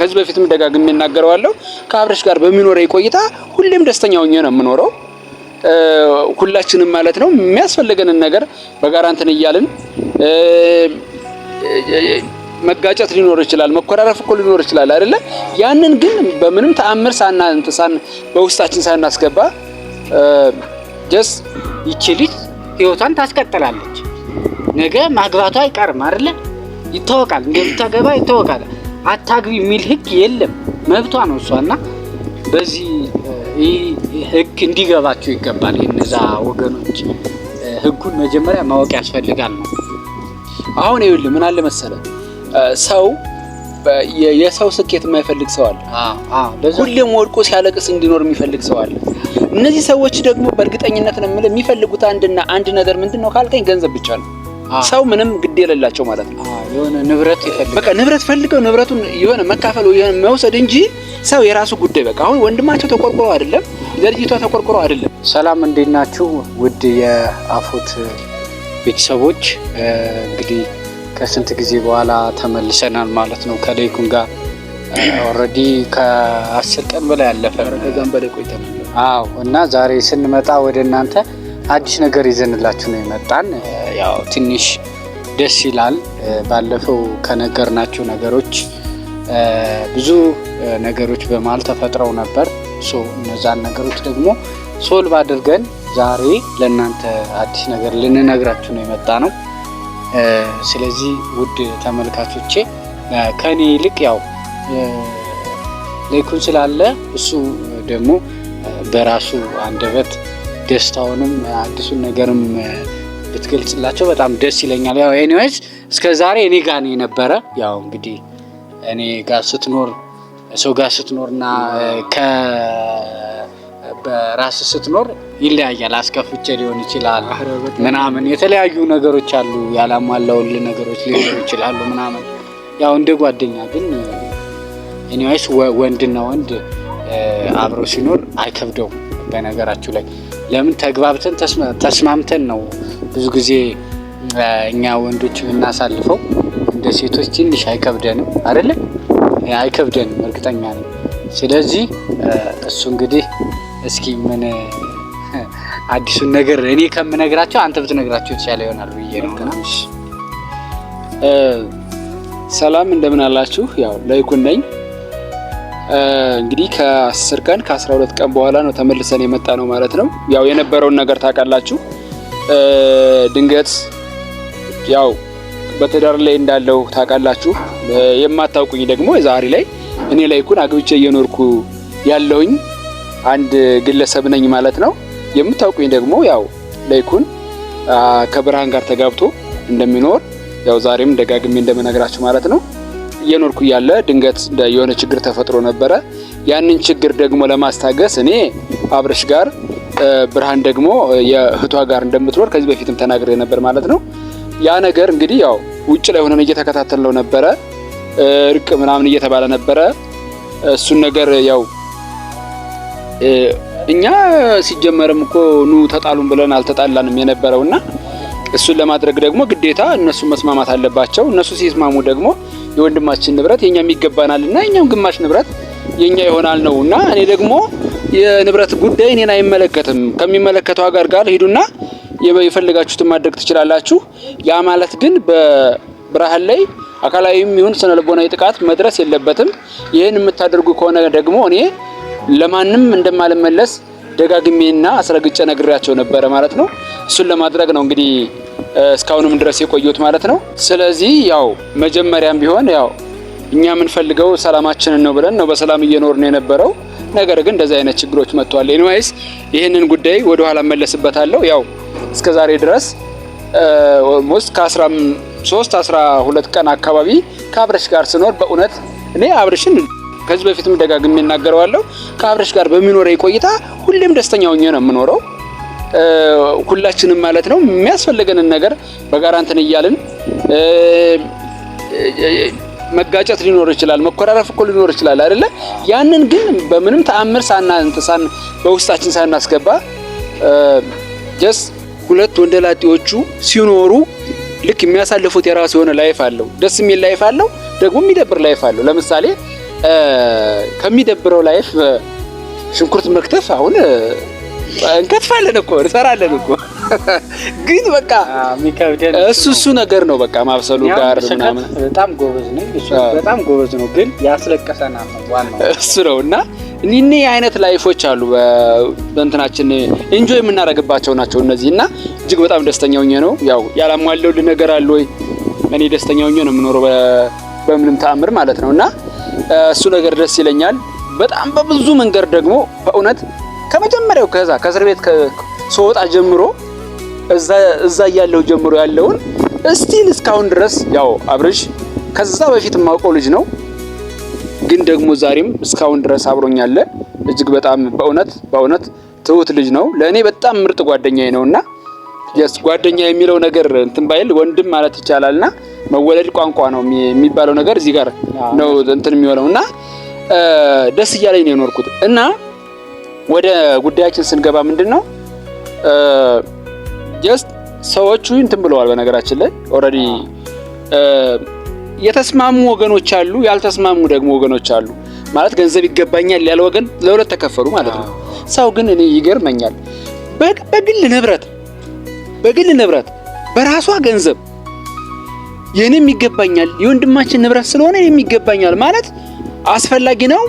ከዚህ በፊትም ደጋግሜ እናገረዋለሁ። ከአብርሽ ጋር በሚኖረኝ ቆይታ ሁሌም ደስተኛ ሆኜ ነው የምኖረው። ሁላችንም ማለት ነው የሚያስፈልገንን ነገር በጋራ እንትን እያልን መጋጨት ሊኖር ይችላል፣ መኮራረፍ እኮ ሊኖር ይችላል አይደለ? ያንን ግን በምንም ተአምር በውስጣችን ሳናስገባ ይቺ ልጅ ህይወቷን ታስቀጥላለች። ነገ ማግባቷ አይቀርም አይደለ? ይታወቃል፣ እንደምታገባ ይታወቃል። አታግቢ የሚል ህግ የለም፣ መብቷ ነው እሷና በዚህ ህግ እንዲገባቸው ይገባል። እነዛ ወገኖች ህጉን መጀመሪያ ማወቅ ያስፈልጋል ነው። አሁን ይኸውልህ ምን አለ መሰለህ፣ ሰው የሰው ስኬት የማይፈልግ ሰው አለ። ሁሌም ወድቆ ሲያለቅስ እንዲኖር የሚፈልግ ሰው አለ። እነዚህ ሰዎች ደግሞ በእርግጠኝነት ነው የምልህ የሚፈልጉት አንድ ነገር ምንድነው ካልከኝ ገንዘብ ብቻ ነው። ሰው ምንም ግድ የሌላቸው ማለት ነው። የሆነ ንብረት ይፈልጋል። በቃ ንብረት ፈልገው ንብረቱን የሆነ መካፈል ወይ መውሰድ እንጂ ሰው የራሱ ጉዳይ በቃ አሁን ወንድማቸው ተቆርቆሮ አይደለም፣ ለልጅቷ ተቆርቆሮ አይደለም። ሰላም እንዴት ናችሁ? ውድ የአፎት ቤተሰቦች እንግዲህ ከስንት ጊዜ በኋላ ተመልሰናል ማለት ነው ከሌይኩን ጋር ኦሬዲ ከ10 ቀን በላይ ያለፈ ከዛም በላይ ቆይተናል። አዎ እና ዛሬ ስንመጣ ወደ እናንተ አዲስ ነገር ይዘንላችሁ ነው የመጣን። ያው ትንሽ ደስ ይላል። ባለፈው ከነገርናችሁ ነገሮች ብዙ ነገሮች በመሃል ተፈጥረው ነበር። እነዛን ነገሮች ደግሞ ሶልቭ አድርገን ዛሬ ለእናንተ አዲስ ነገር ልንነግራችሁ ነው የመጣ ነው። ስለዚህ ውድ ተመልካቾቼ ከኔ ይልቅ ያው ሌይኩን ስላለ እሱ ደግሞ በራሱ አንደበት ደስታውንም አዲሱን ነገርም ብትገልጽላቸው በጣም ደስ ይለኛል። ያው ኤኒዌይስ እስከ ዛሬ እኔ ጋር ነው የነበረ። ያው እንግዲህ እኔ ጋር ስትኖር ሰው ጋር ስትኖርና በራስ ስትኖር ይለያያል። አስከፍቼ ሊሆን ይችላል ምናምን የተለያዩ ነገሮች አሉ፣ ያላሟላውልህ ነገሮች ሊሆኑ ይችላሉ ምናምን። ያው እንደ ጓደኛ ግን ኤኒዌይስ ወንድና ወንድ አብሮ ሲኖር አይከብደውም። በነገራችሁ ላይ ለምን ተግባብተን ተስማምተን ነው ብዙ ጊዜ እኛ ወንዶች የምናሳልፈው። እንደ ሴቶች ትንሽ አይከብደንም አይደለ? አይከብደንም እርግጠኛ ነኝ። ስለዚህ እሱ እንግዲህ እስኪ ምን አዲሱን ነገር እኔ ከምነግራቸው አንተ ብትነግራቸው የተሻለ ይሆናል ብዬ ነው። ሰላም እንደምን አላችሁ? ያው ሌይኩን ነኝ። እንግዲህ ከ10 ቀን ከ12 ቀን በኋላ ነው ተመልሰን የመጣ ነው ማለት ነው። ያው የነበረውን ነገር ታውቃላችሁ። ድንገት ያው በትዳር ላይ እንዳለው ታውቃላችሁ። የማታውቁኝ ደግሞ ዛሬ ላይ እኔ ሌይኩን አግብቼ እየኖርኩ ያለሁኝ አንድ ግለሰብ ነኝ ማለት ነው። የምታውቁኝ ደግሞ ያው ሌይኩን ከብርሃን ጋር ተጋብቶ እንደሚኖር ያው ዛሬም ደጋግሜ እንደምነግራችሁ ማለት ነው። እየኖርኩ ያለ ድንገት የሆነ ችግር ተፈጥሮ ነበረ። ያንን ችግር ደግሞ ለማስታገስ እኔ አብርሽ ጋር ብርሃን ደግሞ የእህቷ ጋር እንደምትኖር ከዚህ በፊትም ተናግሬ ነበር ማለት ነው። ያ ነገር እንግዲህ ያው ውጭ ላይ ሆነን እየተከታተልነው ነበረ። እርቅ ምናምን እየተባለ ነበረ። እሱን ነገር ያው እኛ ሲጀመርም እኮ ኑ ተጣሉን ብለን አልተጣላንም የነበረውና እሱን ለማድረግ ደግሞ ግዴታ እነሱ መስማማት አለባቸው። እነሱ ሲስማሙ ደግሞ የወንድማችን ንብረት የኛም ይገባናልና የኛም ግማሽ ንብረት የኛ ይሆናል ነውና እኔ ደግሞ የንብረት ጉዳይ እኔን አይመለከትም። ከሚመለከተው ጋር ሄዱና የፈለጋችሁትን ማድረግ ትችላላችሁ። ያ ማለት ግን በብርሃን ላይ አካላዊም ይሁን ስነልቦናዊ ጥቃት መድረስ የለበትም። ይሄን የምታደርጉ ከሆነ ደግሞ እኔ ለማንም እንደማልመለስ ደጋግሜና አስረግጬ ነግሬያቸው ነበረ ማለት ነው። እሱን ለማድረግ ነው እንግዲህ እስካሁንም ድረስ የቆየሁት ማለት ነው። ስለዚህ ያው መጀመሪያም ቢሆን ያው እኛ የምንፈልገው ሰላማችንን ነው ብለን ነው በሰላም እየኖርን የነበረው። ነገር ግን እንደዚህ አይነት ችግሮች መጥተዋል። ኤኒዌይስ ይሄንን ጉዳይ ወደ ኋላ መለስበታለሁ። ያው እስከዛሬ ድረስ ኦልሞስት ከ13 12 ቀን አካባቢ ከአብርሽ ጋር ስኖር በእውነት እኔ አብርሽን ከዚህ በፊትም ደጋግሜ እናገረዋለሁ። ከአብርሽ ጋር በሚኖረኝ ቆይታ ሁሌም ደስተኛ ሆኜ ነው የምኖረው። ሁላችንም ማለት ነው የሚያስፈልገንን ነገር በጋራ እንትን እያልን መጋጨት ሊኖር ይችላል፣ መኮራረፍ እኮ ሊኖር ይችላል አይደለ? ያንን ግን በምንም ተአምር በውስጣችን ሳናስገባ ሁለት ወንደላጤዎቹ ሲኖሩ ልክ የሚያሳልፉት የራሱ የሆነ ላይፍ አለው። ደስ የሚል ላይፍ አለው፣ ደግሞ የሚደብር ላይፍ አለው። ለምሳሌ ከሚደብረው ላይፍ ሽንኩርት መክተፍ አሁን እንከትፋለን እኮ እንሰራለን እኮ ግን በቃ የሚከብደን እሱ ነገር ነው። በቃ ማብሰሉ ጋር ምናምን በጣም ጎበዝ ነው እሱ በጣም ጎበዝ ነው። ግን ያስለቀሰናል ነው ዋናው እሱ ነውና እኔ አይነት ላይፎች አሉ በእንትናችን ኢንጆይ የምናደርግባቸው ናቸው እነዚህና እጅግ በጣም ደስተኛ ሆኜ ነው። ያው ያላሟለው ነገር አለ ወይ እኔ ደስተኛ ሆኜ ነው የምኖረው በምንም ተአምር ማለት ነውና እሱ ነገር ደስ ይለኛል በጣም በብዙ መንገድ ደግሞ በእውነት ከመጀመሪያው ከእስር ቤት ከሶወጣ ጀምሮ እዛ ያለው ጀምሮ ያለውን እስቲል እስካሁን ድረስ ያው አብርሽ ከዛ በፊት የማውቀው ልጅ ነው ግን ደግሞ ዛሬም እስካሁን ድረስ አብሮኛል። እጅግ በጣም በእውነት ትሁት ልጅ ነው። ለእኔ በጣም ምርጥ ጓደኛዬ ነውና ጓደኛ የሚለው ነገር እንትን ባይል ወንድም ማለት ይቻላልና መወለድ ቋንቋ ነው የሚባለው ነገር እዚህ ጋር ነው እንትን የሚሆነውና ደስ እያለኝ ነው የኖርኩት። እና ወደ ጉዳያችን ስንገባ ምንድነው ጀስት ሰዎቹ እንትን ብለዋል። በነገራችን ላይ ኦሬዲ የተስማሙ ወገኖች አሉ፣ ያልተስማሙ ደግሞ ወገኖች አሉ። ማለት ገንዘብ ይገባኛል ያለ ወገን ለሁለት ተከፈሉ ማለት ነው። ሰው ግን እኔ ይገርመኛል በግል ንብረት በራሷ ገንዘብ የኔም ይገባኛል የወንድማችን ንብረት ስለሆነ የኔም ይገባኛል ማለት አስፈላጊ ነው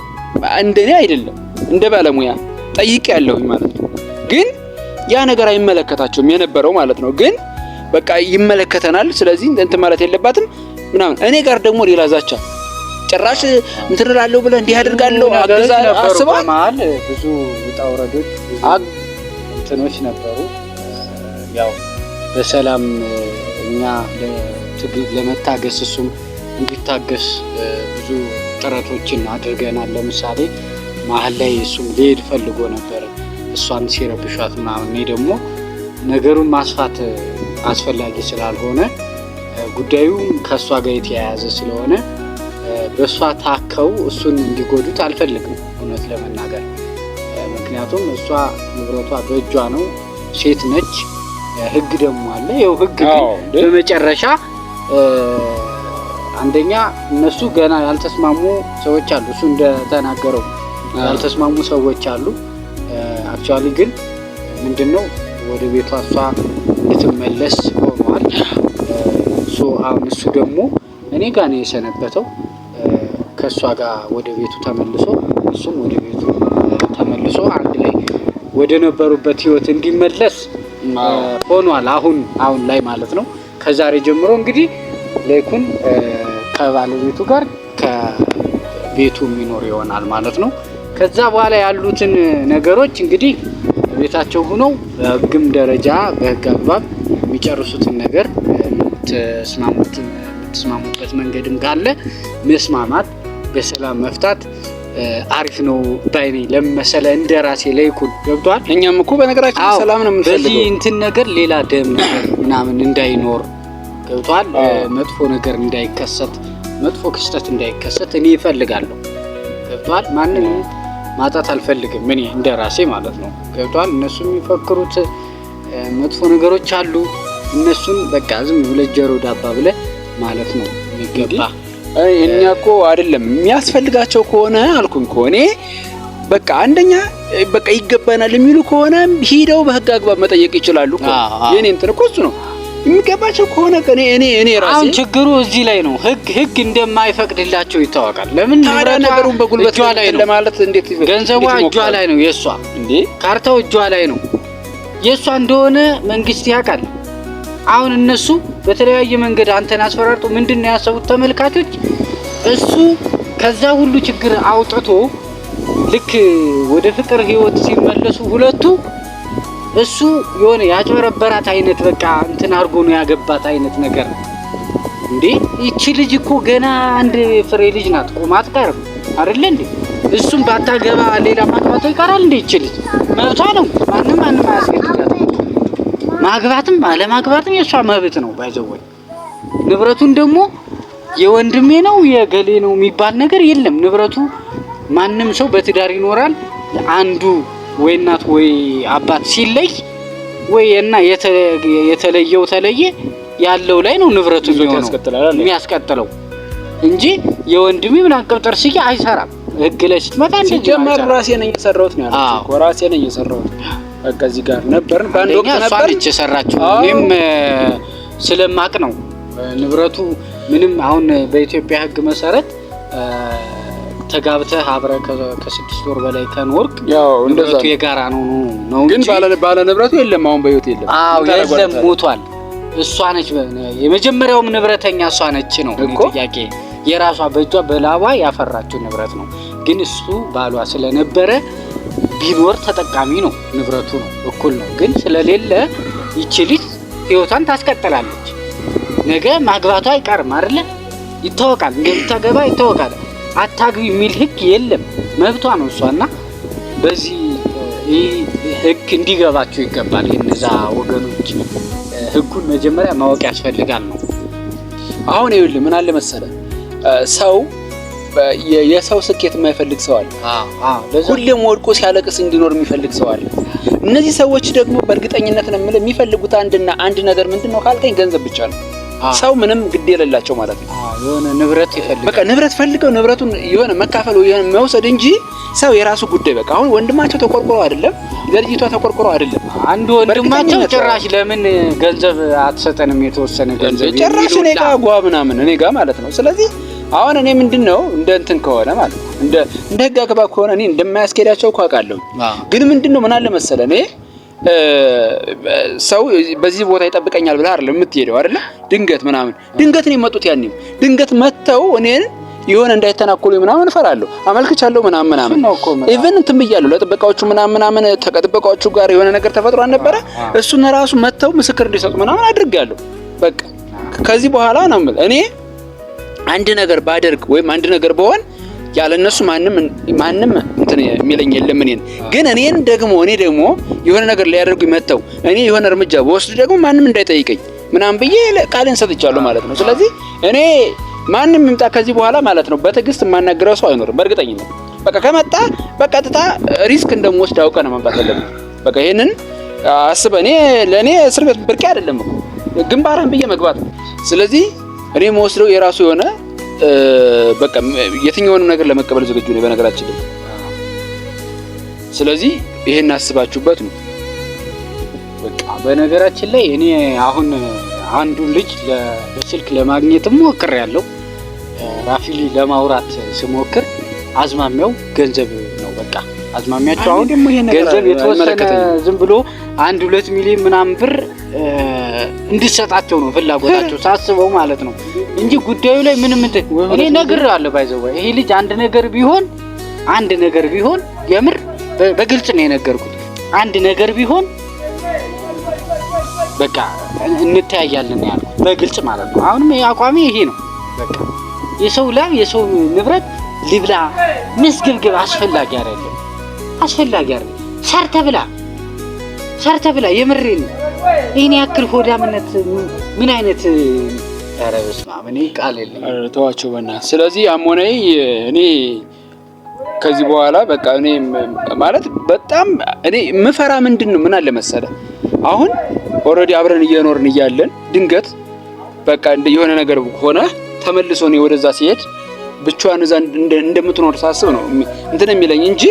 እንደኔ አይደለም። እንደ ባለሙያ ጠይቅ ያለሁኝ ማለት ነው። ግን ያ ነገር አይመለከታቸውም የነበረው ማለት ነው። ግን በቃ ይመለከተናል ስለዚህ እንትን ማለት የለባትም ምናምን። እኔ ጋር ደግሞ ሌላ ዛቻ ጭራሽ እንትን እላለሁ ብለህ እንዲህ አድርጋለሁ አስበው ማለት ብዙ ውጣውረዶች እንትኖች ነበሩ። ያው በሰላም እኛ ለመታገስ እሱም እንዲታገስ ብዙ ጥረቶችን አድርገናል። ለምሳሌ መሀል ላይ እሱም ሊሄድ ፈልጎ ነበር እሷን ሲረብሻት ምናምን። እኔ ደግሞ ነገሩን ማስፋት አስፈላጊ ስላልሆነ ጉዳዩ ከእሷ ጋር የተያያዘ ስለሆነ በእሷ ታከው እሱን እንዲጎዱት አልፈልግም እውነት ለመናገር። ምክንያቱም እሷ ንብረቷ በእጇ ነው፣ ሴት ነች፣ ህግ ደግሞ አለ። ይኸው ህግ ግን በመጨረሻ አንደኛ እነሱ ገና ያልተስማሙ ሰዎች አሉ። እሱ እንደተናገረው ያልተስማሙ ሰዎች አሉ። አክቹአሊ ግን ምንድነው ወደ ቤቷ እሷ እንድትመለስ ሆኗል። አሁን እሱ ደግሞ እኔ ጋር ነው የሰነበተው። ከእሷ ጋር ወደ ቤቱ ተመልሶ እሱም ወደ ቤቱ ተመልሶ አንድ ላይ ወደ ነበሩበት ህይወት እንዲመለስ ሆኗል። አሁን ላይ ማለት ነው። ከዛሬ ጀምሮ እንግዲህ ለይኩን ከባለቤቱ ጋር ከቤቱ የሚኖር ይሆናል ማለት ነው። ከዛ በኋላ ያሉትን ነገሮች እንግዲህ ቤታቸው ሆነው በህግም ደረጃ በህግ አግባብ የሚጨርሱትን ነገር የምትስማሙበት መንገድም ካለ መስማማት በሰላም መፍታት አሪፍ ነው ባይኔ። ለምሳሌ እንደራሴ ለይኩን ገብቷል። እኛም እኮ በነገራችን ሰላም ነው የምንፈልገው። በዚህ እንትን ነገር ሌላ ደም ነገር ምናምን እንዳይኖር ገብቷል። መጥፎ ነገር እንዳይከሰት፣ መጥፎ ክስተት እንዳይከሰት እኔ እፈልጋለሁ። ገብቷል። ማንንም ማጣት አልፈልግም እኔ እንደራሴ ማለት ነው። ገብቷል። እነሱ የሚፈክሩት መጥፎ ነገሮች አሉ። እነሱን በቃ ዝም ብለህ ጆሮ ዳባ ብለህ ማለት ነው የሚገባ። እኛ እኮ አይደለም የሚያስፈልጋቸው ከሆነ አልኩኝ ከሆነ በቃ አንደኛ በቃ ይገባናል የሚሉ ከሆነ ሄደው በህግ አግባብ መጠየቅ ይችላሉ እኮ። የኔ እንትን እኮ እሱ ነው የሚገባቸው ከሆነ እኔ ራሴ አሁን ችግሩ እዚህ ላይ ነው። ህግ እንደማይፈቅድላቸው ይታወቃል። ለምን ነገሩን በጉልበት ላይ ለማለት እንዴት ይፈቅድ? ገንዘቧ እጇ ላይ ነው የሷ እንዴ፣ ካርታው እጇ ላይ ነው የሷ እንደሆነ መንግስት ያውቃል። አሁን እነሱ በተለያየ መንገድ አንተን አስፈራርጡ ምንድነው ያሰቡት ተመልካቾች? እሱ ከዛ ሁሉ ችግር አውጥቶ ልክ ወደ ፍቅር ህይወት ሲመለሱ ሁለቱ እሱ የሆነ ያጭበረበራት አይነት በቃ እንትን አድርጎ ነው ያገባት አይነት ነገር እንዴ። እቺ ልጅ እኮ ገና አንድ ፍሬ ልጅ ናት፣ ቆማት ቀር አይደል እንዴ? እሱም ባታገባ ሌላ ማግባቱ ይቀራል እንዴ? እቺ ልጅ መብቷ ነው። ማንም አያስገድዳትም። ማግባትም አለማግባትም የሷ መብት ነው። ባይዘወይ ንብረቱን ደግሞ የወንድሜ ነው የገሌ ነው የሚባል ነገር የለም። ንብረቱ ማንም ሰው በትዳር ይኖራል። አንዱ ወይ እናት ወይ አባት ሲለይ ወይ እና የተለየው ተለየ ያለው ላይ ነው ንብረቱ የሚያስቀጥለው እንጂ የወንድሜ ምናምን ቅብጥር ሲያ አይሰራም። ህግ ላይ ስትመጣ እንደዚህ ሲጀመር ራሴ ነኝ የሰራሁት ነው ያለው። ራሴ ነኝ የሰራሁት። በቃ እዚህ ጋር ነበርን በአንድ ወቅት ነበር እቺ የሰራችው። እኔም ስለማቅ ነው ንብረቱ ምንም አሁን በኢትዮጵያ ህግ መሰረት ተጋብተህ አብረህ ከ6 ወር በላይ ከኖርክ ያው እንደዛ የጋራ ነው ግን ባለ ንብረቱ የለም። አሁን በህይወት የለም። አዎ የለም፣ ሞቷል። እሷ ነች የመጀመሪያውም ንብረተኛ እሷ ነች ነው ጥያቄ። የራሷ በእጇ በላቧ ያፈራችው ንብረት ነው። ግን እሱ ባሏ ስለነበረ ቢኖር ተጠቃሚ ነው፣ ንብረቱ ነው፣ እኩል ነው። ግን ስለሌለ ይቺ ልጅ ህይወቷን ታስቀጥላለች። ነገ ማግባቷ አይቀርም አይደለ? ይታወቃል፣ እንደምታገባ ይታወቃል። አታግቢ የሚል ህግ የለም፣ መብቷ ነው እሷና በዚህ ህግ እንዲገባቸው ይገባል። እነዛ ወገኖች ህጉን መጀመሪያ ማወቅ ያስፈልጋል ነው። አሁን ይኸውልህ ምን አለ መሰለህ ሰው የሰው ስኬት የማይፈልግ ሰው አለ። ሁሌም ወድቆ ሲያለቅስ እንዲኖር የሚፈልግ ሰው አለ። እነዚህ ሰዎች ደግሞ በእርግጠኝነት ነው የምልህ የሚፈልጉት አንድ ነገር ምንድነው ካልከኝ ገንዘብ ብቻ ነው። ሰው ምንም ግድ የሌላቸው ማለት ነው። የሆነ ንብረት ይፈልጋል። በቃ ንብረት ፈልገው ንብረቱን የሆነ መካፈል ወይ መውሰድ እንጂ ሰው የራሱ ጉዳይ በቃ አሁን ወንድማቸው ተቆርቆሮ አይደለም፣ ለልጅቷ ተቆርቆሮ አይደለም። አንድ ወንድማቸው ጭራሽ ለምን ገንዘብ አትሰጠንም የተወሰነ ገንዘብ ጭራሽ እኔ ጋር ጓ ምናምን እኔ ጋር ማለት ነው። ስለዚህ አሁን እኔ ምንድነው እንደ እንትን ከሆነ ማለት ነው እንደ ህግ አግባብ ከሆነ እኔ እንደማያስኬዳቸው አውቃለሁ። ግን ምንድነው ምን አለ መሰለህ እኔ ሰው በዚህ ቦታ ይጠብቀኛል ብለህ አይደለም የምትሄደው አይደለ? ድንገት ነው የመጡት። ያኔም ድንገት መተው እኔን የሆነ እንዳይተናኮሉ ምናምን እፈራለሁ። አመልክቻለሁ ምናምን ኢቭን እንትን ብያለሁ ለጥበቃዎቹ ምናምን ተቀጥበቃዎቹ ጋር የሆነ ነገር ተፈጥሮ አልነበረ እሱን ራሱ መተው ምስክር እንዲሰጡ ምናምን አድርጋለሁ። በቃ ከዚህ በኋላ ነው እኔ አንድ ነገር ባደርግ ወይም አንድ ነገር በሆን ያለነሱ ማንም እንትን የሚለኝ የለም። ግን እኔ ደግሞ የሆነ ነገር ሊያደርጉ መተው እኔ የሆነ እርምጃ በወስድ ደግሞ ማንም እንዳይጠይቀኝ ምናምን ብዬ ቃልን ሰጥቻለሁ ማለት ነው። ስለዚህ እኔ ማንም ይምጣ ከዚህ በኋላ ማለት ነው በትዕግስት የማናገረው ሰው አይኖርም በእርግጠኝነት። በቃ ከመጣ በቀጥታ ሪስክ እንደምወስድ አውቀህ ነው መምጣት ያለብህ። በቃ ይሄንን አስበህ ለኔ እስር ቤት ብርቅ አይደለም እኮ ግንባራን ብዬ መግባት ነው። ስለዚህ እኔ የምወስደው የራሱ የሆነ በቃ የትኛውንም ነገር ለመቀበል ዝግጁ ነኝ በነገራችን ላይ። ስለዚህ ይሄን አስባችሁበት ነው። በቃ በነገራችን ላይ እኔ አሁን አንዱን ልጅ በስልክ ለማግኘት ሞክሬያለሁ። ራፊሊ ለማውራት ስሞክር አዝማሚያው ገንዘብ ነው። በቃ አዝማሚያቸው አሁን ገንዘብ የተወሰነ ዝም ብሎ 1-2 ሚሊዮን ምናምን ብር እንዲሰጣቸው ነው ፍላጎታቸው ሳስበው ማለት ነው እንጂ ጉዳዩ ላይ ምንም እኔ ነግሬዋለሁ። ባይዘው ይሄ ልጅ አንድ ነገር ቢሆን የምር በግልጽ ነው የነገርኩት። አንድ ነገር ቢሆን በቃ እንተያያለን ያልኩት በግልጽ ማለት ነው። አሁንም አቋሚ ይሄ ነው። በቃ የሰው ንብረት ሊብላ መስገብገብ አስፈላጊ አይደለም። ሰርተ ብላ የምሬን ነው። ይሄን ያክል ሆዳምነት ምን አይነት አረብስ ማመኔ ቃል የለም። ተዋቸው በእናትህ። ስለዚህ አሞነይ እኔ ከዚህ በኋላ በቃ እኔ ማለት በጣም እኔ ምፈራ ምንድነው ምን አለ መሰለህ አሁን ኦሬዲ አብረን እየኖርን እያለን ድንገት በቃ የሆነ ነገር ሆነ ተመልሶ ነው ወደዛ ሲሄድ ብቻዋን እዛ እንደምትኖር ሳስብ ነው እንትን የሚለኝ እንጂ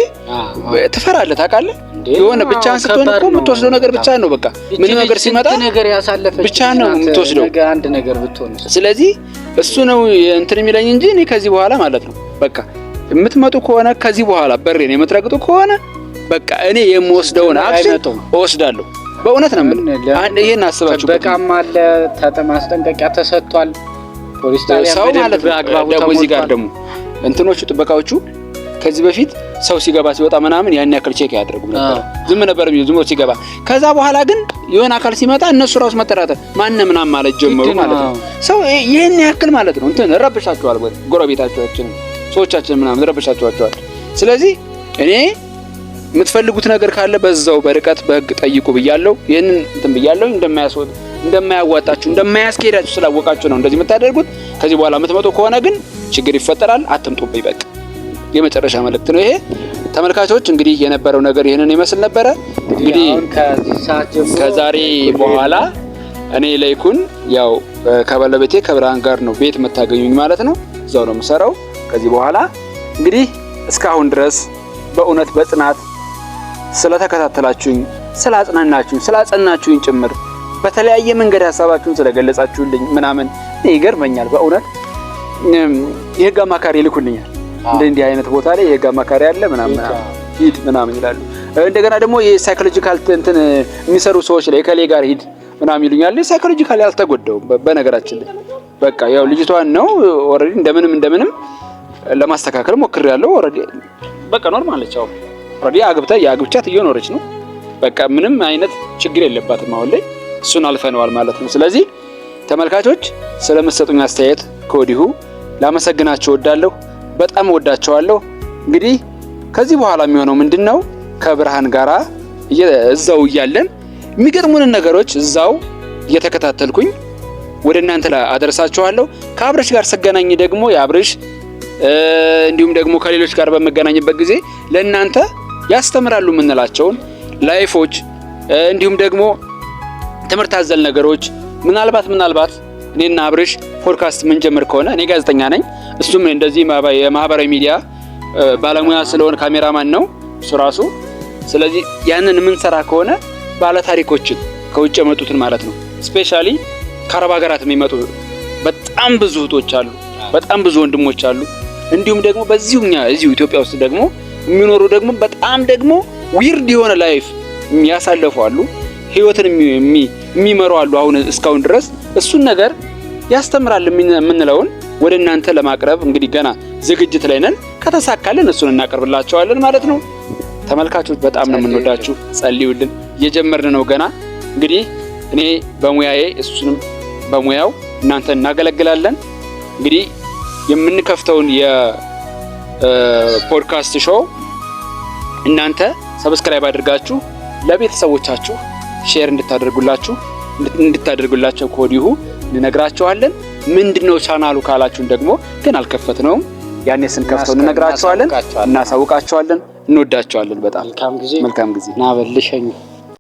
ትፈራለህ ታውቃለህ። የሆነ ብቻህን ስትሆን እኮ የምትወስደው ነገር ብቻ ነው። በቃ ምን ነገር ሲመጣ ነገር ያሳለፈች ብቻ ነው የምትወስደው አንድ ነገር ብትሆን። ስለዚህ እሱ ነው እንትን የሚለኝ እንጂ እኔ ከዚህ በኋላ ማለት ነው በቃ የምትመጡ ከሆነ ከዚህ በኋላ በሬን የምትረግጡ ከሆነ በቃ እኔ የምወስደውን አክሽን እወስዳለሁ። በእውነት ነው የምልህ። ይሄን አስባችሁ በቃም አለ ማስጠንቀቂያ ተሰጥቷል። ፖሊስ ጣቢያ ሰው ማለት ደግሞ እዚህ ጋር ደግሞ እንትኖቹ ጥበቃዎቹ ከዚህ በፊት ሰው ሲገባ ሲወጣ ምናምን ያን ያክል ቼክ ያደርጉ ነበር። ዝም ነበር ዝም ሲገባ። ከዛ በኋላ ግን የሆነ አካል ሲመጣ እነሱ ራሱ መጠራጠር ምናምን ማለት ጀመሩ ማለት ነው። ሰው ይሄን ያክል ማለት ነው እንትን ረብሻቸዋል። ጎረቤታችን ሰዎቻችን ምናምን ረብሻቸዋል። ስለዚህ እኔ የምትፈልጉት ነገር ካለ በዛው በርቀት በህግ ጠይቁ ብያለሁ። ይሄንን እንትን ብያለሁ። እንደማያዋጣችሁ እንደማያስኬዳችሁ ስላወቃችሁ ነው እንደዚህ የምታደርጉት። ከዚህ በኋላ የምትመጡ ከሆነ ግን ችግር ይፈጠራል። አትምጡብኝ። በቃ የመጨረሻ መልእክት ነው ይሄ። ተመልካቾች እንግዲህ የነበረው ነገር ይሄንን ይመስል ነበረ። እንግዲህ ከዛሬ በኋላ እኔ ላይኩን ያው ከባለቤቴ ከብርሃን ጋር ነው ቤት የምታገኙኝ ማለት ነው። እዛው ነው የምሰራው። ከዚህ በኋላ እንግዲህ እስካሁን ድረስ በእውነት በጽናት ስለተከታተላችሁኝ፣ ስላጽናናችሁኝ፣ ስላጸናችሁኝ ጭምር በተለያየ መንገድ ሐሳባችሁን ስለገለጻችሁልኝ ምናምን ይገርመኛል በእውነት። የህግ አማካሪ ይልኩልኛል እንዲህ አይነት ቦታ ላይ የህግ አማካሪ አለ ምናምን ሂድ ምናምን ይላሉ። እንደገና ደግሞ የሳይኮሎጂካል እንትን የሚሰሩ ሰዎች ላይ ከሌ ጋር ሂድ ምናምን ይሉኛል። ሳይኮሎጂካሊ አልተጎዳውም በነገራችን ላይ በቃ ያው ልጅቷን ነው ኦሬዲ እንደምንም ለማስተካከል ሞክሬያለሁ። ኦሬዲ በቃ ኖርማል ነች። ኦሬዲ አግብቻት እየኖረች ነው። በቃ ምንም አይነት ችግር የለባትም አሁን ላይ። እሱን አልፈነዋል ማለት ነው። ስለዚህ ተመልካቾች ስለምትሰጡኝ አስተያየት ከወዲሁ ላመሰግናችሁ እወዳለሁ። በጣም እወዳቸዋለሁ። እንግዲህ ከዚህ በኋላ የሚሆነው ምንድነው? ከብርሃን ጋራ እዛው እያለን የሚገጥሙንን ነገሮች እዛው እየተከታተልኩኝ ወደ እናንተ አደርሳችኋለሁ። ከአብርሽ ጋር ስገናኝ ደግሞ የአብርሽ እንዲሁም ደግሞ ከሌሎች ጋር በመገናኝበት ጊዜ ለእናንተ ያስተምራሉ የምንላቸውን ላይፎች እንዲሁም ደግሞ ትምህርት አዘል ነገሮች ምናልባት እኔና አብርሽ ፖድካስት ምን ጀምር ከሆነ እኔ ጋዜጠኛ ነኝ፣ እሱም እንደዚህ የማህበራዊ ሚዲያ ባለሙያ ስለሆነ ካሜራማን ነው እሱ ራሱ። ስለዚህ ያንን የምንሰራ ከሆነ ባለ ታሪኮችን ከውጭ የመጡትን ማለት ነው ስፔሻሊ ከአረብ ሀገራት የሚመጡ በጣም ብዙ እህቶች አሉ፣ በጣም ብዙ ወንድሞች አሉ። እንዲሁም ደግሞ እዚሁ ኢትዮጵያ ውስጥ ደግሞ የሚኖሩ ደግሞ በጣም ደግሞ ዊርድ የሆነ ላይፍ ያሳለፉ አሉ፣ ህይወትን የሚመሩ አሉ። አሁን እስካሁን ድረስ እሱን ነገር ያስተምራል የምንለውን ወደ እናንተ ለማቅረብ እንግዲህ ገና ዝግጅት ላይ ነን። ከተሳካልን እሱን እናቀርብላችኋለን ማለት ነው። ተመልካቾች በጣም ነው የምንወዳችሁ፣ ጸልዩልን። እየጀመርን ነው ገና። እንግዲህ እኔ በሙያዬ እሱንም በሙያው እናንተ እናገለግላለን። እንግዲህ የምንከፍተውን የፖድካስት ሾው እናንተ ሰብስክራይብ አድርጋችሁ ለቤተሰቦቻችሁ ሼር እንድታደርጉላቸው ከወዲሁ እንነግራችኋለን። ምንድነው ቻናሉ ካላችሁን ደግሞ ግን አልከፈትነውም። ያኔ ስንከፍተው እንነግራችኋለን፣ እናሳውቃችኋለን። እንወዳችኋለን በጣም። መልካም ጊዜ። ና በልሸኝ